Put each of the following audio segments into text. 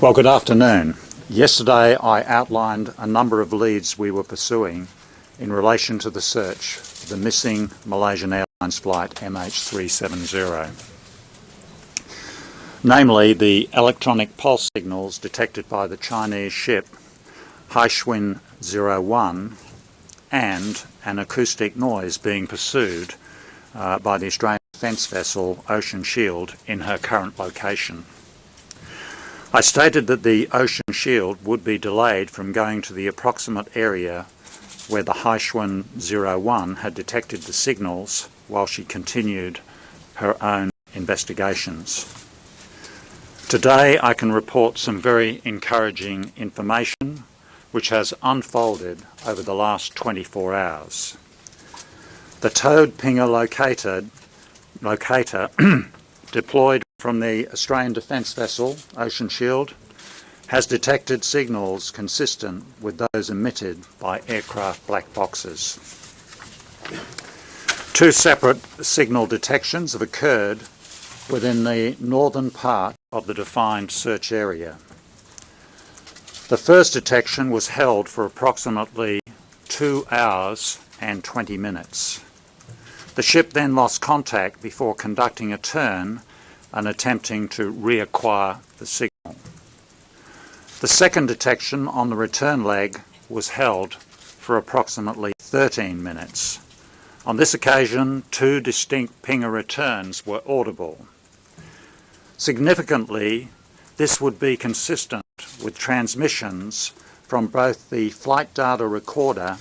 Well, good afternoon. Yesterday I outlined a number of leads we were pursuing in relation to the search for the missing Malaysian Airlines flight MH370. Namely, the electronic pulse signals detected by the Chinese ship Haixun 01 and an acoustic noise being pursued by the Australian defence vessel Ocean Shield in her current location. I stated that the Ocean Shield would be delayed from going to the approximate area where the Haixun 01 had detected the signals while she continued her own investigations. Today I can report some very encouraging information which has unfolded over the last 24 hours. The towed pinger locator deployed from the Australian defence vessel Ocean Shield has detected signals consistent with those emitted by aircraft black boxes. Two separate signal detections have occurred within the northern part of the defined search area. The first detection was held for approximately 2 hours and 20 minutes. The ship then lost contact before conducting a turn and attempting to reacquire the signal. The second detection on the return leg was held for approximately 13 minutes. On this occasion, two distinct pinger returns were audible. Significantly, this would be consistent with transmissions from both the flight data recorder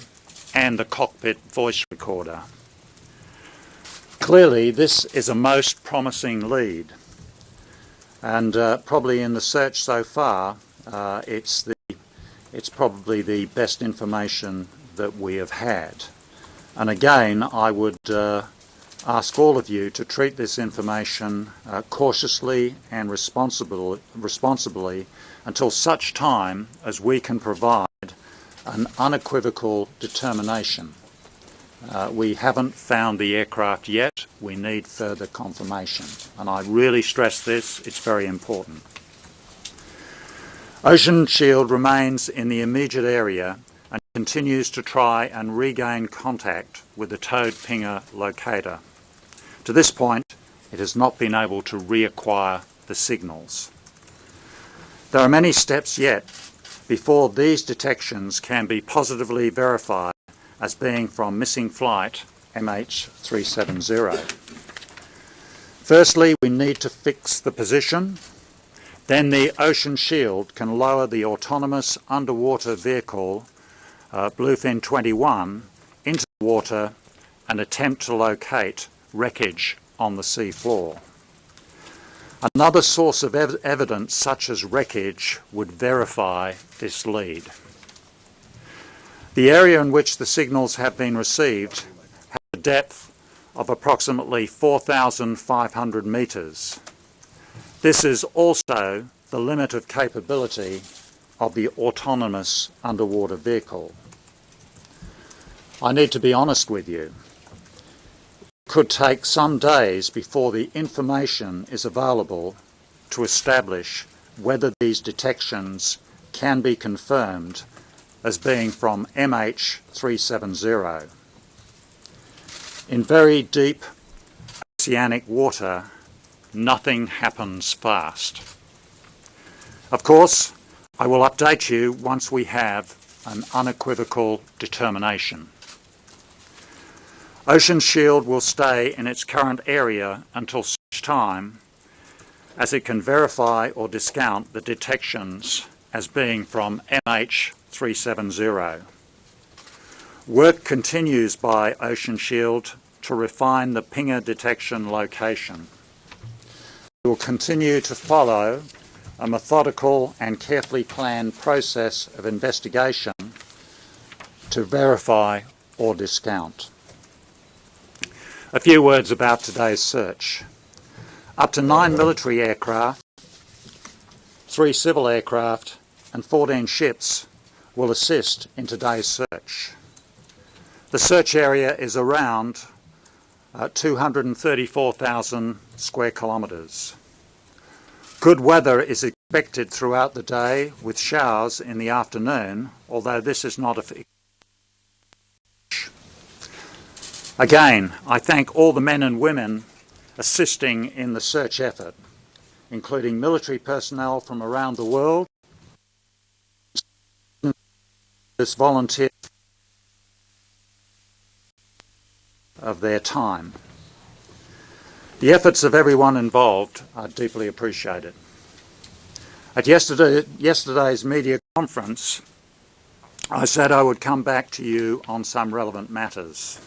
and the cockpit voice recorder. Clearly, this is a most promising lead, and probably in the search so far, it's probably the best information that we have had. And again, I would ask all of you to treat this information cautiously and responsibly until such time as we can provide an unequivocal determination. We haven't found the aircraft yet. We need further confirmation. And I really stress this, it's very important. Ocean Shield remains in the immediate area and continues to try and regain contact with the towed pinger locator. To this point, it has not been able to reacquire the signals. There are many steps yet before these detections can be positively verified as being from missing flight MH370. Firstly, we need to fix the position. Then the Ocean Shield can lower the autonomous underwater vehicle Bluefin 21 into the water and attempt to locate wreckage on the sea floor. Another source of evidence such as wreckage would verify this lead. The area in which the signals have been received has a depth of approximately 4,500 metres. This is also the limit of capability of the autonomous underwater vehicle. I need to be honest with you. It could take some days before the information is available to establish whether these detections can be confirmed as being from MH370. In very deep oceanic water, nothing happens fast. Of course, I will update you once we have an unequivocal determination. Ocean Shield will stay in its current area until such time as it can verify or discount the detections as being from MH370. Work continues by Ocean Shield to refine the pinger detection location. We will continue to follow a methodical and carefully planned process of investigation to verify or discount. A few words about today's search. Up to 9 military aircraft, 3 civil aircraft and 14 ships will assist in today's search. The search area is around 234,000 square kilometres. Good weather is expected throughout the day with showers in the afternoon, although this is not a fixture. Again, I thank all the men and women assisting in the search effort, including military personnel from around the world, volunteers of their time. The efforts of everyone involved are deeply appreciated. At yesterday's media conference, I said I would come back to you on some relevant matters.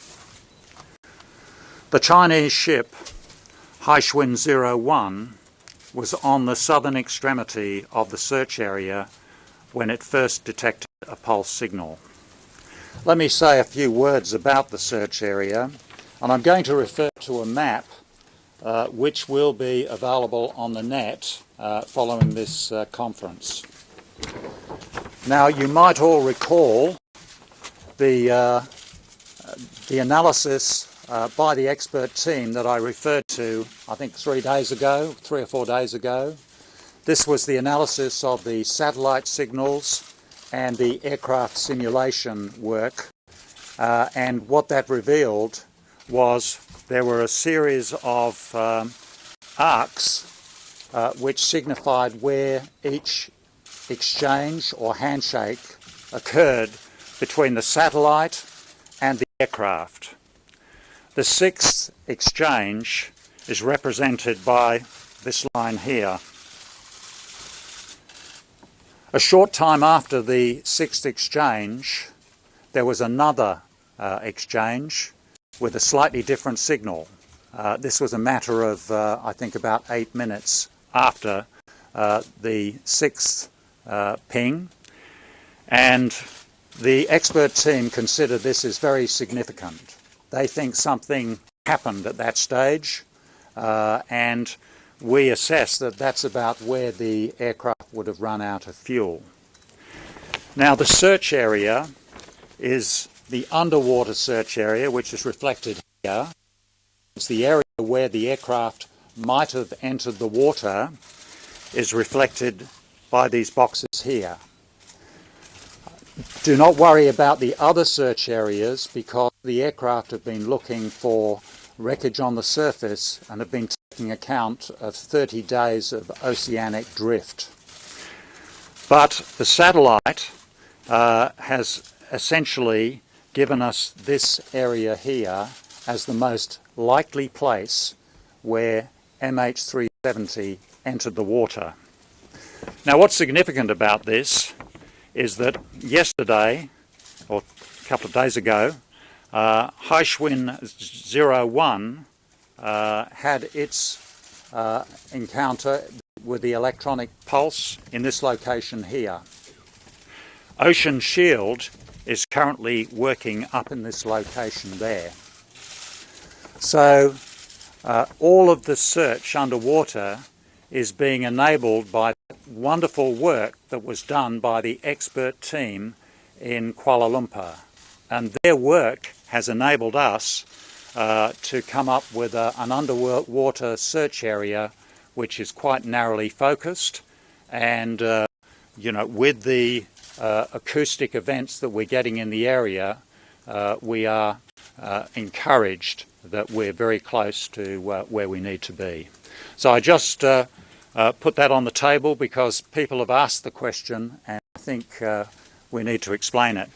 The Chinese ship Haishun 01 was on the southern extremity of the search area when it first detected a pulse signal. Let me say a few words about the search area, and I'm going to refer to a map which will be available on the net following this conference. Now, you might all recall the analysis by the expert team that I referred to, I think 3 or 4 days ago. This was the analysis of the satellite signals and the aircraft simulation work, and what that revealed was there were a series of arcs which signified where each exchange or handshake occurred between the satellite and the aircraft. The sixth exchange is represented by this line here. A short time after the sixth exchange, there was another exchange with a slightly different signal. This was a matter of, I think, about 8 minutes after the sixth ping, and the expert team consider this as very significant. They think something happened at that stage, and we assess that that's about where the aircraft would have run out of fuel. Now, the search area is the underwater search area, which is reflected here. It's the area where the aircraft might have entered the water, is reflected by these boxes here. Do not worry about the other search areas, because the aircraft have been looking for wreckage on the surface and have been taking account of 30 days of oceanic drift. But the satellite has essentially given us this area here as the most likely place where MH370 entered the water. Now, what's significant about this is that yesterday, or a couple of days ago, Haishun 01 had its encounter with the electronic pulse in this location here. Ocean Shield is currently working up in this location there. So all of the search underwater is being enabled by wonderful work that was done by the expert team in Kuala Lumpur, and their work has enabled us to come up with an underwater search area which is quite narrowly focused, and with the acoustic events that we're getting in the area, we are encouraged that we're very close to where we need to be. So I just put that on the table because people have asked the question, and I think we need to explain it.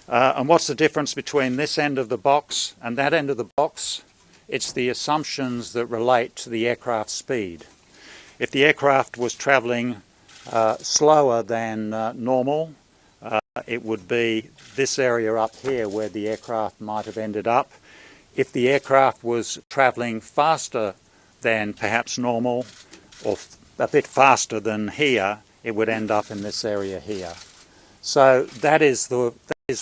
And what's the difference between this end of the box and that end of the box? It's the assumptions that relate to the aircraft speed. If the aircraft was travelling slower than normal, it would be this area up here where the aircraft might have ended up. If the aircraft was travelling faster than perhaps normal, or a bit faster than here, it would end up in this area here. So that is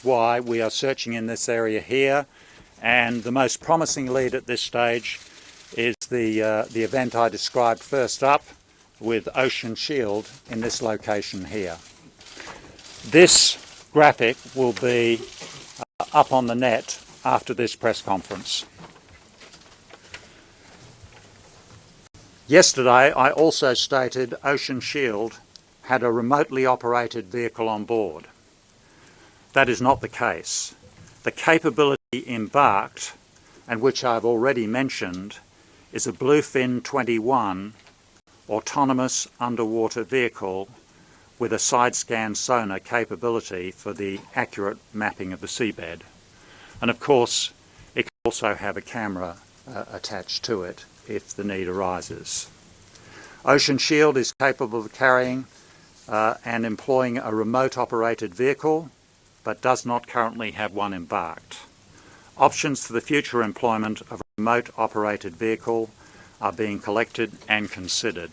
why we are searching in this area here, and the most promising lead at this stage is the event I described first up with Ocean Shield in this location here. This graphic will be up on the net after this press conference. Yesterday I also stated Ocean Shield had a remotely operated vehicle on board. That is not the case. The capability embarked, and which I've already mentioned, is a Bluefin 21 autonomous underwater vehicle with a side-scan sonar capability for the accurate mapping of the seabed. And of course, it can also have a camera attached to it if the need arises. Ocean Shield is capable of carrying and employing a remote-operated vehicle, but does not currently have one embarked. Options for the future employment of a remote-operated vehicle are being collected and considered.